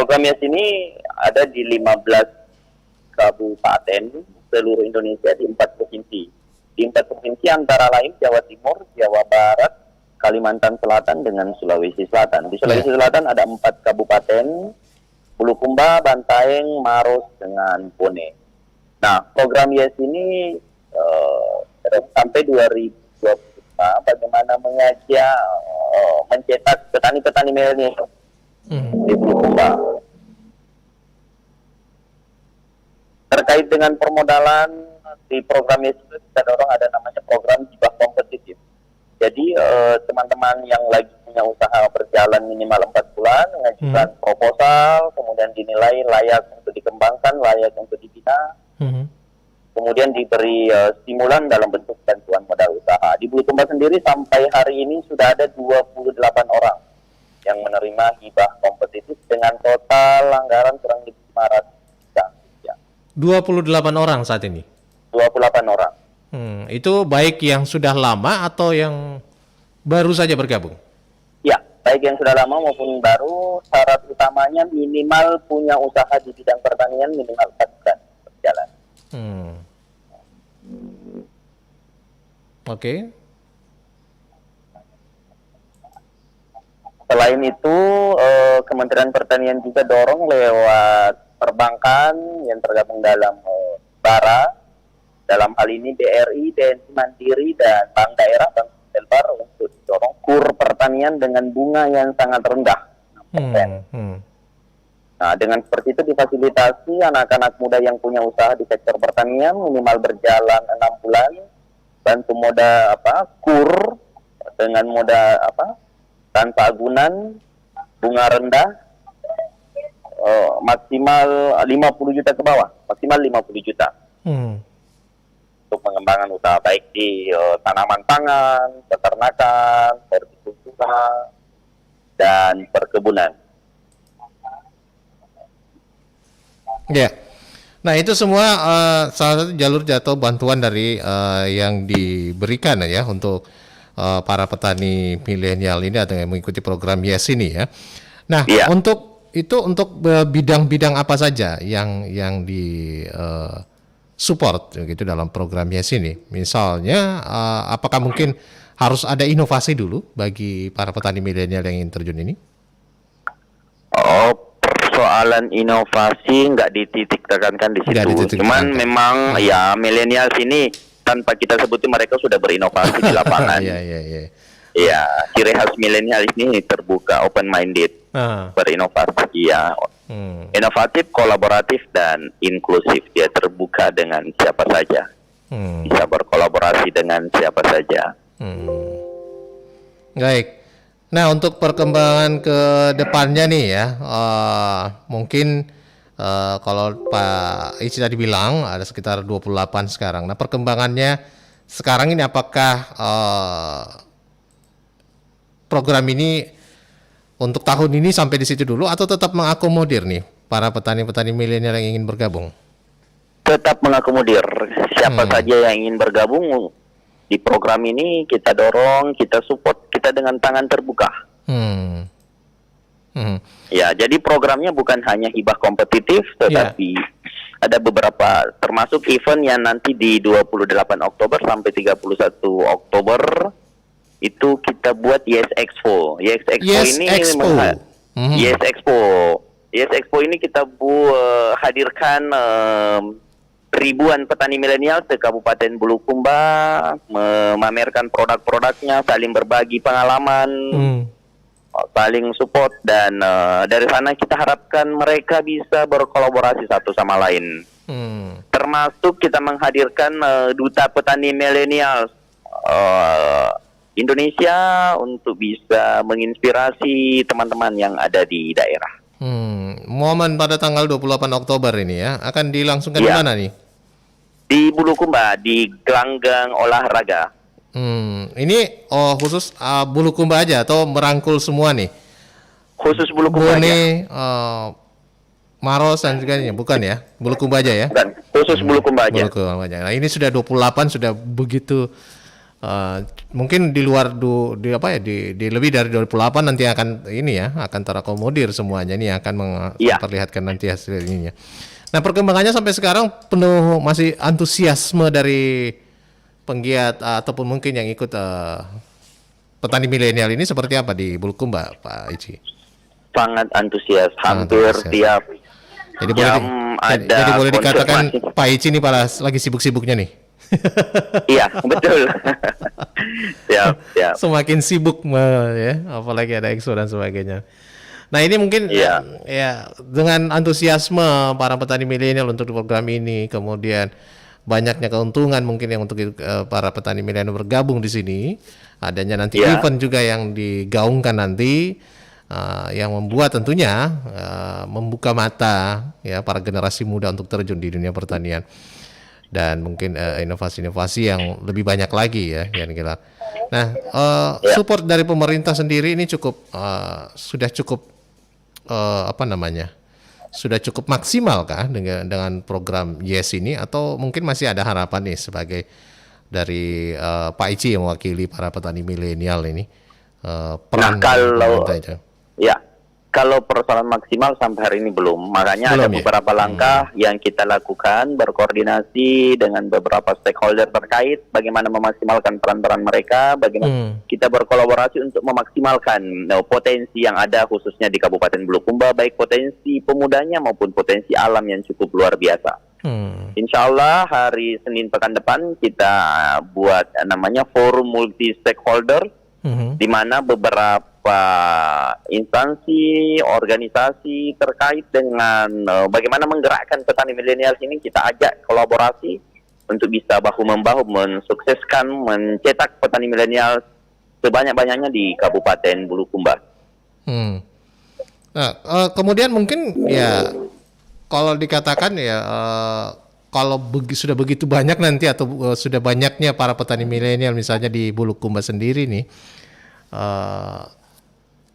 program YES ini ada di 15 kabupaten seluruh Indonesia di 4 provinsi. Di 4 provinsi antara lain Jawa Timur, Jawa Barat, Kalimantan Selatan dengan Sulawesi Selatan. Di Sulawesi Selatan ada 4 kabupaten, Bulukumba, Bantaeng, Maros dengan Bone. Nah, program YES ini sampai 2025 bagaimana mengajak mencetak petani-petani milenial di Bulukumba. Terkait dengan permodalan di program YES itu kita dorong ada namanya program hibah kompetitif. Jadi teman-teman yang lagi punya usaha berjalan minimal 4 bulan mengajukan proposal, kemudian dinilai layak untuk dikembangkan, layak untuk dibina, kemudian diberi stimulan dalam bentuk bantuan modal usaha. Di Bulukumba sendiri sampai hari ini sudah ada 28 orang yang menerima hibah kompetitif dengan total anggaran kurang lebih 500 juta. 28 orang saat ini? 28 orang. Itu baik yang sudah lama atau yang baru saja bergabung? Ya, baik yang sudah lama maupun baru. Syarat utamanya minimal punya usaha di bidang pertanian minimal 4 bulan berjalan. Oke. Selain itu, Kementerian Pertanian juga dorong lewat perbankan yang tergabung dalam BARA, dalam hal ini BRI, BNI Mandiri, dan Bank Daerah, Bank Selbar untuk dorong kur pertanian dengan bunga yang sangat rendah. Nah, dengan seperti itu difasilitasi anak-anak muda yang punya usaha di sektor pertanian minimal berjalan 6 bulan, bantu moda kur dengan moda tanpa agunan, bunga rendah, maksimal 50 juta ke bawah, maksimal 50 juta. Untuk pengembangan usaha baik di tanaman pangan, peternakan, hortikultura, dan perkebunan. Ya, nah itu semua salah satu jalur jatuh bantuan dari yang diberikan ya untuk para petani milenial ini atau yang mengikuti program YES ini ya. Nah, untuk bidang-bidang apa saja yang di support gitu dalam program YES ini? Misalnya, apakah mungkin harus ada inovasi dulu bagi para petani milenial yang ingin terjun ini? Persoalan inovasi nggak dititik tekankan di situ. Cuman memang ya milenial sini tanpa kita sebutin mereka sudah berinovasi di lapangan. Iya, ciri khas milenial ini terbuka, open minded, berinovasi. Ya, inovatif, kolaboratif, dan inklusif. Dia terbuka dengan siapa saja, bisa berkolaborasi dengan siapa saja. Baik. Nah, untuk perkembangan ke depannya nih ya, mungkin kalau Pak Ici tadi bilang ada sekitar 28 sekarang. Nah, perkembangannya sekarang ini apakah program ini untuk tahun ini sampai di situ dulu atau tetap mengakomodir nih para petani-petani milenial yang ingin bergabung? Tetap mengakomodir siapa saja yang ingin bergabung. Di program ini kita dorong, kita support, kita dengan tangan terbuka. Ya, jadi programnya bukan hanya hibah kompetitif, tetapi ada beberapa, termasuk event yang nanti di 28 Oktober sampai 31 Oktober, itu kita buat YES Expo. YES Expo ini kita hadirkan ribuan petani milenial ke Kabupaten Bulukumba, memamerkan produk-produknya, saling berbagi pengalaman, saling support, dan dari sana kita harapkan mereka bisa berkolaborasi satu sama lain. Termasuk kita menghadirkan duta petani milenial Indonesia untuk bisa menginspirasi teman-teman yang ada di daerah. Momen pada tanggal 28 Oktober ini ya akan dilangsungkan di mana nih? Di Bulukumba, di gelanggang olahraga. Ini khusus Bulukumba aja atau merangkul semua nih? Khusus Bulukumba aja. Maros dan sebagainya, bukan ya? Bulukumba aja ya? Bukan, khusus Bulukumba aja. Nah, ini sudah 28, sudah begitu mungkin di luar di apa ya di lebih dari 28 nanti akan ini ya akan terakomodir semuanya ini akan Iya. memperlihatkan nanti hasil ininya. Nah, perkembangannya sampai sekarang penuh masih antusiasme dari penggiat ataupun mungkin yang ikut petani milenial ini seperti apa di Bulukumba, Pak Ici? Sangat antusias, Sangat hampir antusias. tiap Jadi boleh jam ada jadi boleh dikatakan konfirmasi. Pak Ici ini lagi sibuk-sibuknya nih. Iya, betul. Siap, siap. Semakin sibuk ya, apalagi ada EXO dan sebagainya. Nah, ini mungkin Iya. ya dengan antusiasme para petani milenial untuk program ini, kemudian banyaknya keuntungan mungkin yang untuk para petani milenial bergabung di sini, adanya nanti Iya. event juga yang digaungkan nanti yang membuat tentunya membuka mata ya para generasi muda untuk terjun di dunia pertanian. Dan mungkin inovasi-inovasi yang lebih banyak lagi ya yang kira. Nah, support dari pemerintah sendiri ini sudah cukup apa namanya? Sudah cukup maksimal kah dengan program YES ini atau mungkin masih ada harapan nih sebagai dari Pak Ici yang mewakili para petani milenial ini peran kalau pemerintah itu. Ya, kalau persoalan maksimal sampai hari ini belum. Makanya Belum, ada ya? beberapa langkah yang kita lakukan berkoordinasi dengan beberapa stakeholder terkait bagaimana memaksimalkan peran-peran mereka, bagaimana kita berkolaborasi untuk memaksimalkan potensi yang ada khususnya di Kabupaten Bulukumba, baik potensi pemudanya maupun potensi alam yang cukup luar biasa. Insya Allah hari Senin pekan depan kita buat namanya forum multi stakeholder, di mana beberapa instansi, organisasi terkait dengan bagaimana menggerakkan petani milenial ini kita ajak kolaborasi untuk bisa bahu-membahu mensukseskan, mencetak petani milenial sebanyak-banyaknya di Kabupaten Bulukumba. Nah, kemudian mungkin ya kalau dikatakan ya kalau sudah begitu banyak nanti atau sudah banyaknya para petani milenial misalnya di Bulukumba sendiri nih,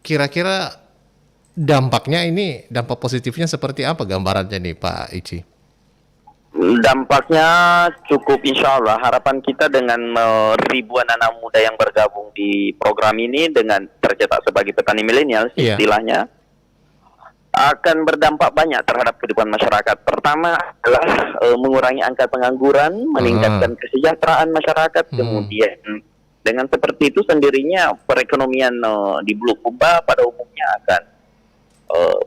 kira-kira dampaknya ini dampak positifnya seperti apa gambarannya nih Pak Ici? Dampaknya cukup insya Allah. Harapan kita dengan ribuan anak muda yang bergabung di program ini dengan tercetak sebagai petani milenial istilahnya akan berdampak banyak terhadap kehidupan masyarakat. Pertama adalah mengurangi angka pengangguran, meningkatkan kesejahteraan masyarakat, kemudian dengan seperti itu sendirinya perekonomian di Bulukumba pada umumnya akan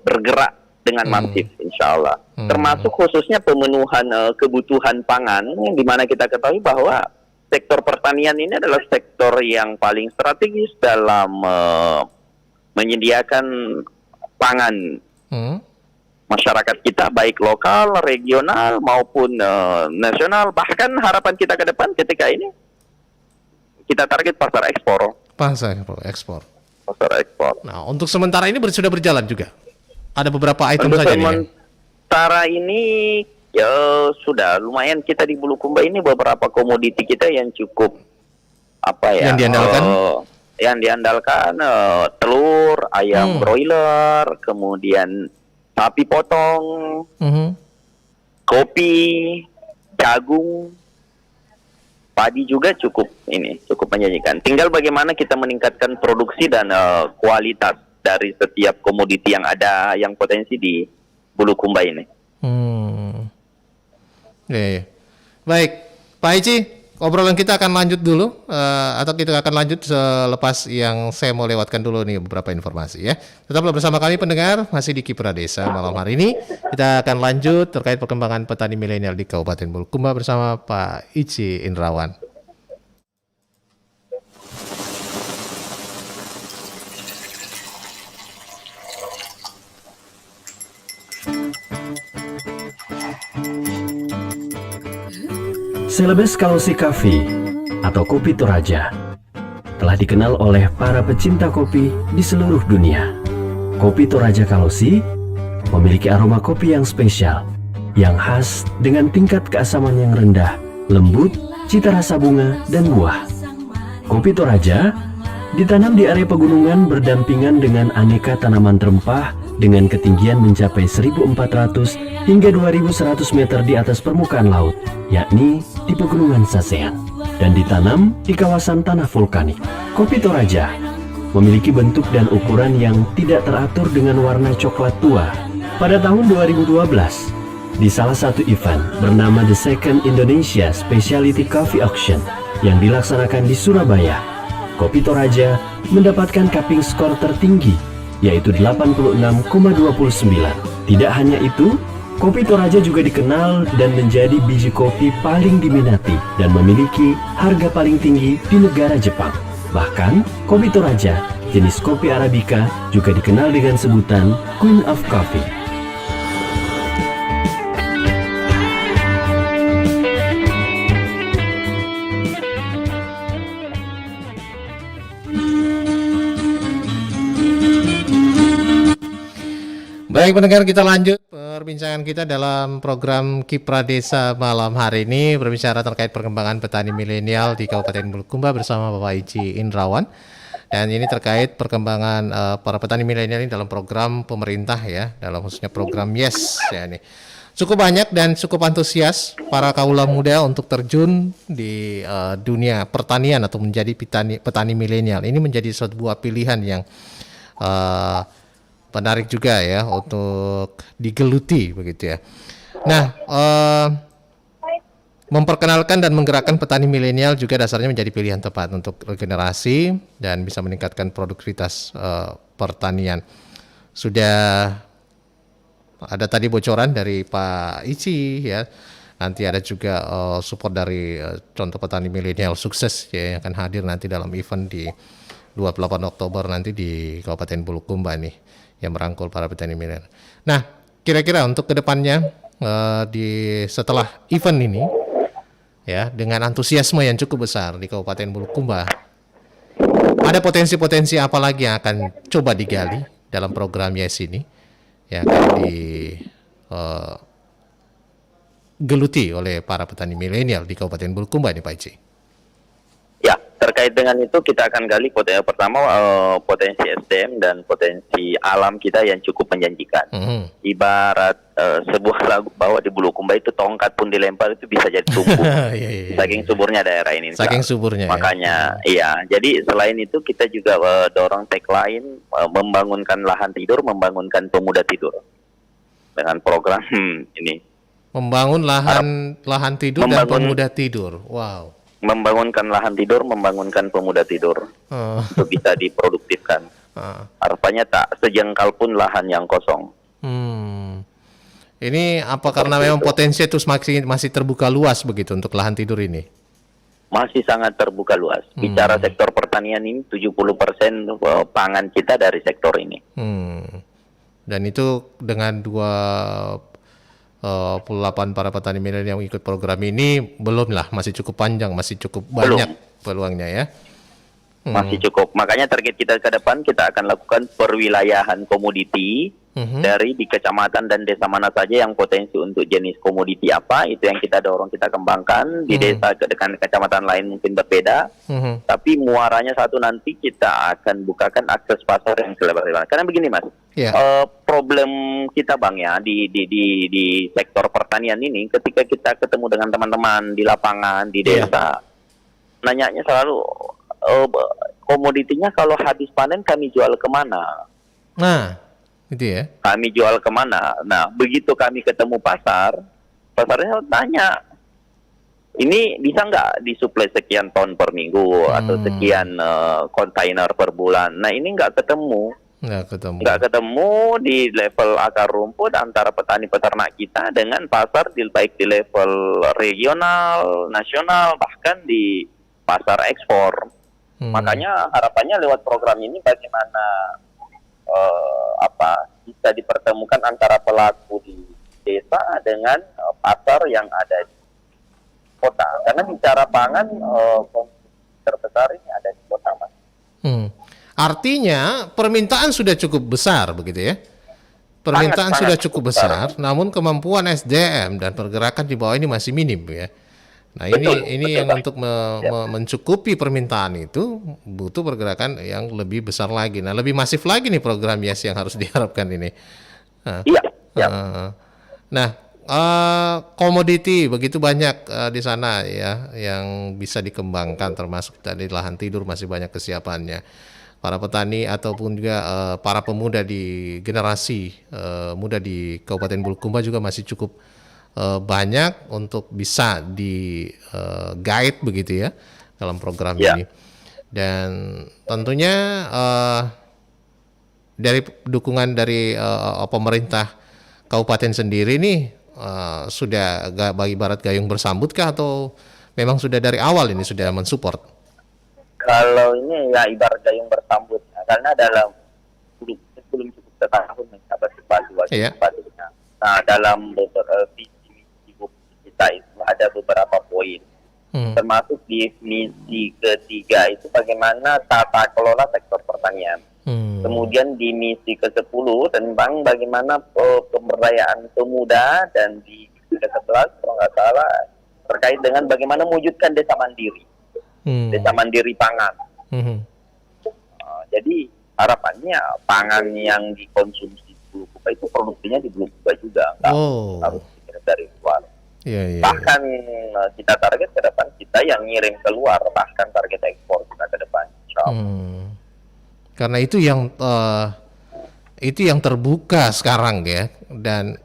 bergerak dengan masif insya Allah. Termasuk khususnya pemenuhan kebutuhan pangan, di mana kita ketahui bahwa sektor pertanian ini adalah sektor yang paling strategis dalam menyediakan pangan masyarakat kita, baik lokal, regional maupun nasional. Bahkan harapan kita ke depan ketika ini kita target pasar ekspor. Pasar ekspor. Pasar ekspor. Nah, untuk sementara ini sudah berjalan juga. Ada beberapa item Untuk saja nih. sementara ini ya sudah lumayan kita di Bulukumba ini beberapa komoditi kita yang cukup apa ya? Yang diandalkan? Yang diandalkan telur, ayam broiler, kemudian sapi potong, kopi, jagung, padi juga cukup menjanjikan. Tinggal bagaimana kita meningkatkan produksi dan kualitas dari setiap komoditi yang ada yang potensi di Bulukumba ini. Ya. Baik, Pak Ici, obrolan kita akan lanjut dulu atau kita akan lanjut selepas yang saya mau lewatkan dulu nih beberapa informasi ya. Tetaplah bersama kami pendengar, masih di Kiprah Desa malam hari ini. Kita akan lanjut terkait perkembangan petani milenial di Kabupaten Bulukumba bersama Pak Ici Indrawan. Celebes Kalosi Coffee atau Kopi Toraja telah dikenal oleh para pecinta kopi di seluruh dunia. Kopi Toraja Kalosi memiliki aroma kopi yang spesial, yang khas dengan tingkat keasaman yang rendah, lembut, cita rasa bunga, dan buah. Kopi Toraja ditanam di area pegunungan berdampingan dengan aneka tanaman rempah dengan ketinggian mencapai 1.400 hingga 2.100 meter di atas permukaan laut, yakni di Pegunungan Sasean. dan ditanam di kawasan tanah vulkanik. Kopi Toraja memiliki bentuk dan ukuran yang tidak teratur dengan warna coklat tua. Pada tahun 2012, di salah satu event bernama The Second Indonesia Specialty Coffee Auction yang dilaksanakan di Surabaya, Kopi Toraja mendapatkan cupping skor tertinggi, yaitu 86,29. Tidak hanya itu, Kopi Toraja juga dikenal dan menjadi biji kopi paling diminati dan memiliki harga paling tinggi di negara Jepang. Bahkan, Kopi Toraja, jenis kopi Arabica, juga dikenal dengan sebutan Queen of Coffee. Baik pendengar, kita lanjut perbincangan kita dalam program Kipra Desa malam hari ini, berbicara terkait perkembangan petani milenial di Kabupaten Bulukumba bersama Bapak Iji Indrawan. Dan ini terkait perkembangan para petani milenial ini dalam program pemerintah ya, dalam khususnya program YES ya ini. Cukup banyak dan cukup antusias para kaula muda untuk terjun di dunia pertanian atau menjadi petani milenial. Ini menjadi sebuah pilihan yang menarik juga ya untuk digeluti begitu ya. Nah, memperkenalkan dan menggerakkan petani milenial juga dasarnya menjadi pilihan tepat untuk regenerasi dan bisa meningkatkan produktivitas pertanian. Sudah ada tadi bocoran dari Pak Ici ya. Nanti ada juga support dari contoh petani milenial sukses ya, yang akan hadir nanti dalam event di 28 Oktober nanti di Kabupaten Bulukumba nih, yang merangkul para petani milenial. Nah, kira-kira untuk kedepannya setelah event ini, ya dengan antusiasme yang cukup besar di Kabupaten Bulukumba, ada potensi-potensi apa lagi yang akan coba digali dalam program YES ini, yang akan digeluti oleh para petani milenial di Kabupaten Bulukumba ini, Pak Ici? Ya, terkait dengan itu kita akan gali pertama potensi SDM dan potensi alam kita yang cukup menjanjikan. Ibarat sebuah lagu bahwa di Bulukumba itu tongkat pun dilempar itu bisa jadi tumbuh. Saking suburnya daerah ini. Saking suburnya. Makanya, iya. Jadi selain itu kita juga dorong tagline membangunkan lahan tidur, membangunkan pemuda tidur dengan program ini. Membangun lahan tidur dan pemuda tidur. Wow. Membangunkan lahan tidur, membangunkan pemuda tidur untuk bisa diproduktifkan. Harapannya tak sejengkal pun lahan yang kosong. Ini apa karena memang potensi itu masih terbuka luas begitu untuk lahan tidur ini? Masih sangat terbuka luas. Bicara sektor pertanian ini 70% pangan kita dari sektor ini. Dan itu dengan 28 para petani milenial yang ikut program ini belum lah, masih cukup panjang, masih cukup banyak peluangnya ya. Masih cukup. Makanya target kita ke depan kita akan lakukan perwilayahan komoditi dari di kecamatan dan desa mana saja yang potensi untuk jenis komoditi apa, itu yang kita dorong, kita kembangkan. Di desa dengan kecamatan lain mungkin berbeda, tapi muaranya satu, nanti kita akan bukakan akses pasar yang selebar-lebar. Karena begini Mas, problem kita Bang ya di sektor pertanian ini, ketika kita ketemu dengan teman-teman di lapangan, di desa, nanyanya selalu komoditinya kalau habis panen kami jual kemana? Nah, itu ya. Kami jual kemana? Nah, begitu kami ketemu pasarnya tanya, ini bisa nggak disuplai sekian ton per minggu atau sekian kontainer per bulan? Nah, ini nggak ketemu. Nggak ketemu di level akar rumput antara petani peternak kita dengan pasar baik di level regional, nasional, bahkan di pasar ekspor. Makanya harapannya lewat program ini bagaimana bisa dipertemukan antara pelaku di desa dengan pasar yang ada di kota. Karena bicara pangan terbesar ini ada di kota, Mas. Artinya permintaan sudah cukup besar begitu ya. Permintaan sudah cukup besar, namun kemampuan SDM dan pergerakan di bawah ini masih minim ya. Nah, ini yang untuk mencukupi permintaan itu butuh pergerakan yang lebih besar lagi. Nah, lebih masif lagi nih program YES yang harus diharapkan ini. Nah, komoditi begitu banyak di sana ya yang bisa dikembangkan, termasuk tadi lahan tidur masih banyak kesiapannya. Para petani ataupun juga para pemuda di generasi muda di Kabupaten Bulukumba juga masih cukup banyak untuk bisa di guide begitu ya dalam program Ya. ini. Dan tentunya dari dukungan dari pemerintah kabupaten sendiri nih sudah bagi ibarat gayung bersambut kah, atau memang sudah dari awal ini sudah mensupport? Kalau ini ya ibarat gayung bersambut, karena belum cukup setahun mencapai Iya. sepatunya. Nah, dalam beberapa visi misi kita itu ada beberapa poin, termasuk di misi ketiga itu bagaimana tata kelola sektor pertanian. Kemudian di misi ke-10 tentang bagaimana pemberdayaan pemuda, dan di misi ke-11 kalau nggak salah terkait dengan bagaimana mewujudkan desa mandiri, desa mandiri pangan. Jadi harapannya pangan yang dikonsumsi di Bulukumba itu produksinya di Bulukumba juga, nggak harus dikirim dari luar. Bahkan kita target ke depan kita yang ngirim keluar, bahkan target ekspor kita ke depan. Karena itu yang terbuka sekarang ya, dan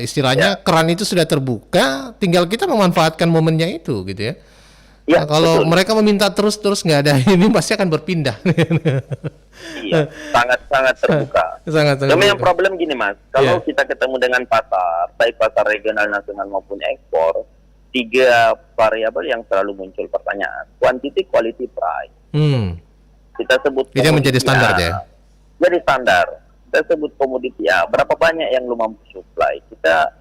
istilahnya keran itu sudah terbuka, tinggal kita memanfaatkan momennya itu gitu ya. Ya, Nah, kalau betul. mereka meminta terus nggak ada ini pasti akan berpindah. Iya, sangat-sangat terbuka. Sangat Cuma yang terbuka. problem gini Mas, kalau kita ketemu dengan pasar, baik pasar regional, nasional maupun ekspor, 3 variabel yang selalu muncul pertanyaan: quantity, quality, price. Kita sebut Itu yang menjadi komoditi standar A. ya? Jadi standar. Kita sebut komoditi A, berapa banyak yang lu mampu supply. Kita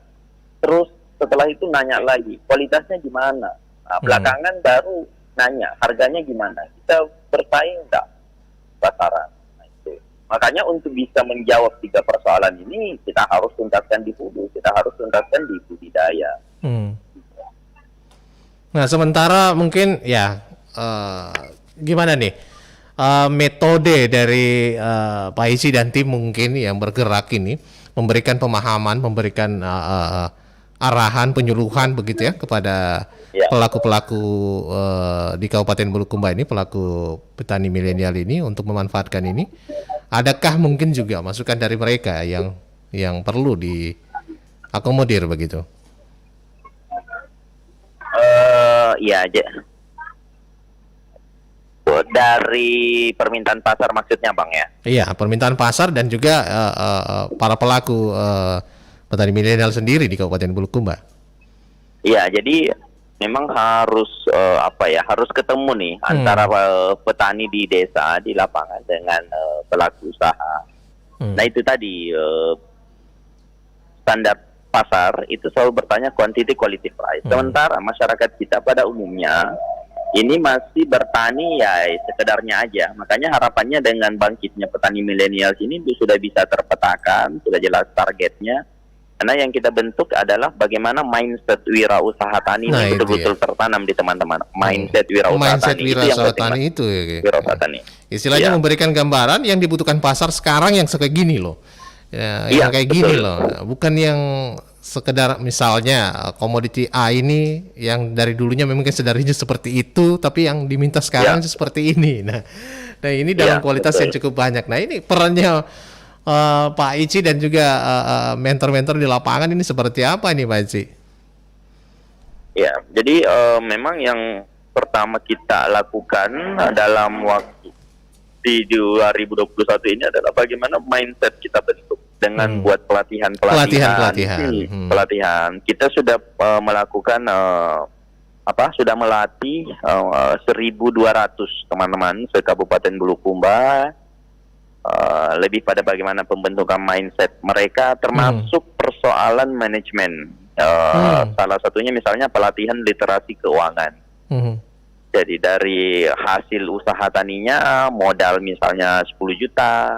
terus setelah itu nanya lagi, kualitasnya gimana? Nah, belakangan baru nanya, harganya gimana? Kita bersaing enggak pasaran? Nah, itu. Makanya untuk bisa menjawab 3 persoalan ini, kita harus tuntaskan di hulu, kita harus tuntaskan di budidaya. Nah, sementara mungkin ya gimana nih metode dari Pak Isi dan tim mungkin yang bergerak ini memberikan pemahaman, memberikan arahan, penyuluhan begitu ya kepada pelaku-pelaku di Kabupaten Bulukumba ini, pelaku petani milenial ini untuk memanfaatkan ini. Adakah mungkin juga masukan dari mereka yang perlu diakomodir begitu? Dari permintaan pasar maksudnya Bang ya? Iya, permintaan pasar dan juga para pelaku petani milenial sendiri di Kabupaten Bulukumba. Iya, jadi memang harus harus ketemu nih antara petani di desa, di lapangan dengan pelaku usaha. Nah itu tadi standar pasar itu selalu bertanya quantity, quality, price. Sementara masyarakat kita pada umumnya ini masih bertani ya sekedarnya aja. Makanya harapannya dengan bangkitnya petani milenial ini sudah bisa terpetakan, sudah jelas targetnya. Karena yang kita bentuk adalah bagaimana mindset wirausaha tani ini betul-betul tertanam di teman-teman. Mindset wirausaha tani itu yang penting. Wirausaha tani. Istilahnya memberikan gambaran yang dibutuhkan pasar sekarang yang kayak gini loh. Yang kayak gini loh. Bukan yang sekedar misalnya komoditi A ini yang dari dulunya memang sedarnya seperti itu, tapi yang diminta sekarang seperti ini. Nah ini dalam kualitas yang cukup banyak. Nah ini perannya Pak Ici dan juga mentor-mentor di lapangan ini seperti apa nih Pak Ici? Ya, jadi memang yang pertama kita lakukan dalam waktu di 2021 ini adalah bagaimana mindset kita bentuk dengan buat pelatihan. Kita sudah melakukan sudah melatih 1.200 teman-teman se-Kabupaten Bulukumba, lebih pada bagaimana pembentukan mindset mereka, termasuk persoalan manajemen. Salah satunya misalnya pelatihan literasi keuangan. Jadi dari hasil usaha taninya, modal misalnya 10 juta,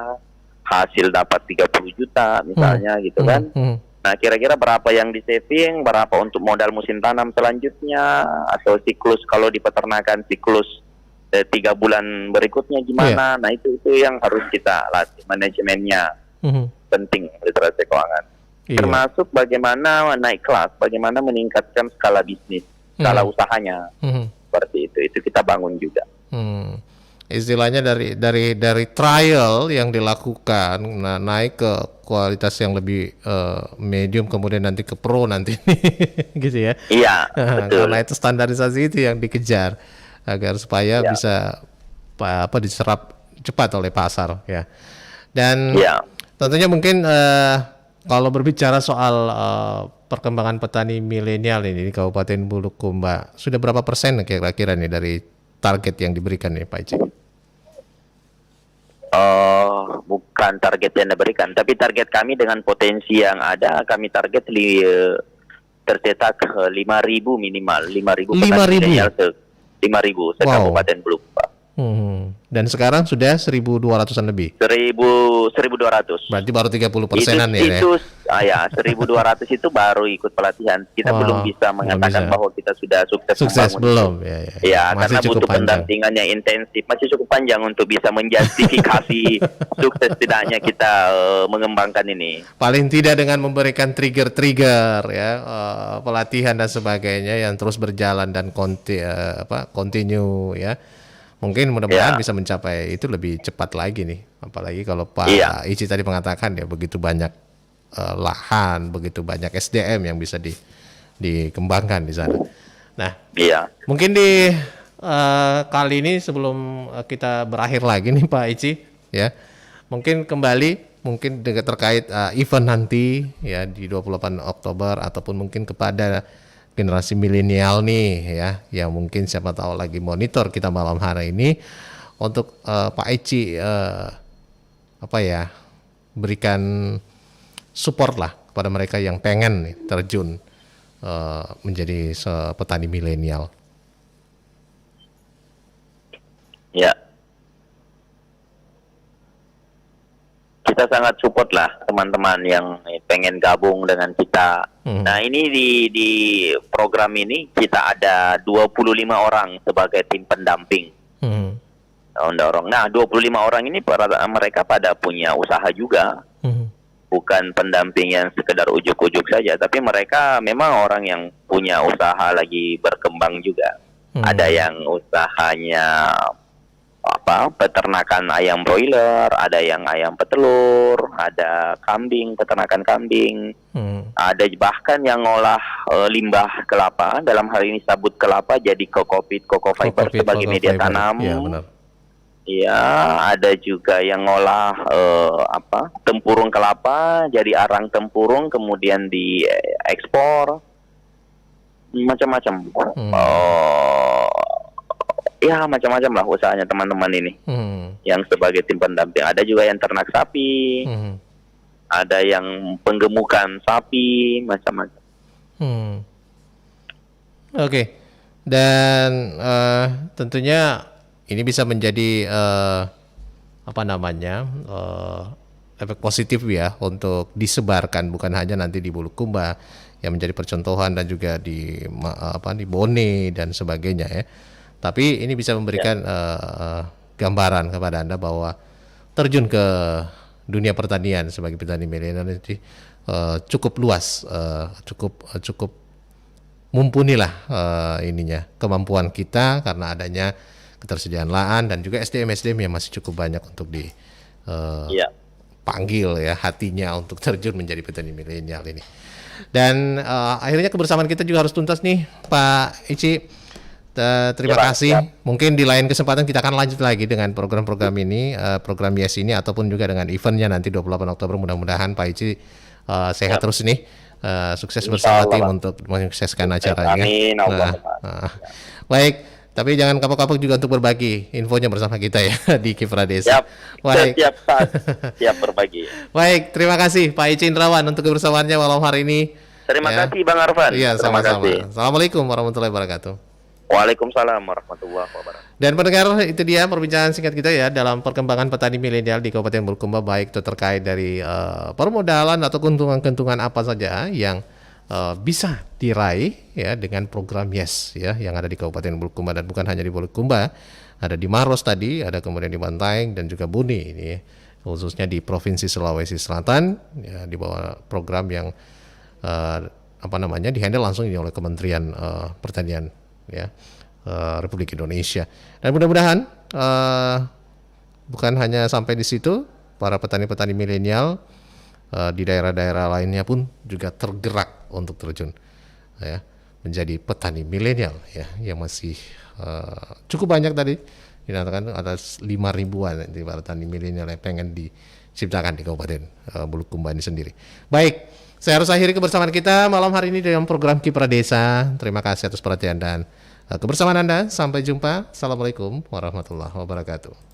hasil dapat 30 juta misalnya gitu kan. Nah kira-kira berapa yang di saving, berapa untuk modal musim tanam selanjutnya, atau siklus kalau di peternakan siklus 3 bulan berikutnya gimana. Nah itu yang harus kita latih, manajemennya penting, literasi keuangan. Iya. termasuk bagaimana naik kelas, bagaimana meningkatkan skala bisnis, skala usahanya, seperti itu kita bangun juga. Istilahnya dari trial yang dilakukan, naik ke kualitas yang lebih medium, kemudian nanti ke pro nanti, gitu ya. Iya, betul. Karena itu standarisasi itu yang dikejar agar supaya bisa diserap cepat oleh pasar, ya. Dan tentunya mungkin kalau berbicara soal perkembangan petani milenial ini di Kabupaten Bulukumba, sudah berapa persen kira-kira nih dari target yang diberikan nih Pak Ici? Bukan target yang diberikan, tapi target kami dengan potensi yang ada, kami target tercetak 5.000 minimal, 5.000 petani milenial, 5.000 se-Kabupaten Bulukumba. Dan sekarang sudah 1.200-an lebih. 1.200. Berarti baru 30%-an itu, ya. 1.200 itu baru ikut pelatihan. Kita belum bisa mengatakan bahwa kita sudah sukses belum. Ya, karena butuh pendampingan yang intensif. Masih cukup panjang untuk bisa menjustifikasi sukses tidaknya kita mengembangkan ini. Paling tidak dengan memberikan trigger ya, pelatihan dan sebagainya yang terus berjalan dan continue ya. Mungkin mudah-mudahan bisa mencapai itu lebih cepat lagi nih. Apalagi kalau Pak Ici tadi mengatakan ya begitu banyak lahan, begitu banyak SDM yang bisa dikembangkan di sana. Nah, mungkin di kali ini sebelum kita berakhir lagi nih Pak Ici, ya, mungkin kembali terkait event nanti ya di 28 Oktober ataupun mungkin kepada generasi milenial nih ya, yang mungkin siapa tahu lagi monitor kita malam hari ini untuk Pak Ici berikan support lah kepada mereka yang pengen nih, terjun menjadi petani milenial. Ya, kita sangat support lah teman-teman yang pengen gabung dengan kita. Nah, ini di program ini kita ada 25 orang sebagai tim pendamping. Nah, 25 orang ini mereka pada punya usaha juga. Bukan pendamping yang sekedar ujuk-ujuk saja, tapi mereka memang orang yang punya usaha lagi berkembang juga. Ada yang usahanya peternakan ayam broiler, ada yang ayam petelur, ada kambing, peternakan kambing, ada bahkan yang ngolah limbah kelapa, dalam hal ini sabut kelapa jadi coco fiber sebagai media tanam. Iya, benar. Iya, ada juga yang ngolah tempurung kelapa jadi arang tempurung kemudian diekspor, macam-macam. Ya, macam-macam lah usahanya teman-teman ini. Yang sebagai tim pendamping. Ada juga yang ternak sapi, ada yang penggemukan sapi, macam-macam. Oke. Dan tentunya ini bisa menjadi efek positif ya untuk disebarkan, bukan hanya nanti di Bulukumba yang menjadi percontohan dan juga di Bone dan sebagainya ya. Tapi ini bisa memberikan gambaran kepada Anda bahwa terjun ke dunia pertanian sebagai petani milenial itu cukup luas, cukup mumpuni lah kemampuan kita karena adanya ketersediaan lahan dan juga SDM yang masih cukup banyak untuk dipanggil ya hatinya untuk terjun menjadi petani milenial ini. Dan akhirnya kebersamaan kita juga harus tuntas nih Pak Ici. Terima kasih. Mungkin di lain kesempatan kita akan lanjut lagi dengan program-program ini, program Yes ini ataupun juga dengan eventnya nanti 28 Oktober. Mudah-mudahan Pak Ici sehat terus nih, sukses bersama tim untuk menyukseskan acaranya. Amin. Baik, tapi jangan kapok-kapok juga untuk berbagi infonya bersama kita ya di Kipra Desa. Siap berbagi. Baik, terima kasih Pak Ici Indrawan untuk kebersamaannya malam hari ini. Terima kasih Bang Arfan. Iya, sama-sama. Assalamualaikum warahmatullahi wabarakatuh. Waalaikumsalam warahmatullahi wabarakatuh. Dan pendengar, itu dia perbincangan singkat kita ya dalam perkembangan petani milenial di Kabupaten Bulukumba, baik itu terkait dari permodalan atau keuntungan-keuntungan apa saja yang bisa diraih ya dengan program Yes ya yang ada di Kabupaten Bulukumba, dan bukan hanya di Bulukumba, ada di Maros tadi, ada kemudian di Bantaeng dan juga Buni ini khususnya di Provinsi Sulawesi Selatan, ya, di bawah program yang dihandle langsung ini oleh Kementerian Pertanian, ya, Republik Indonesia. Dan mudah-mudahan bukan hanya sampai di situ, para petani-petani milenial di daerah-daerah lainnya pun juga tergerak untuk terjun, ya, menjadi petani milenial, ya, yang masih cukup banyak tadi dinamakan ada 5.000-an di petani milenial yang pengen diciptakan di Kabupaten Bulukumba ini sendiri. Baik, saya harus akhiri kebersamaan kita malam hari ini dalam program Kiprah Desa. Terima kasih atas perhatian dan kebersamaan Anda. Sampai jumpa. Assalamualaikum warahmatullahi wabarakatuh.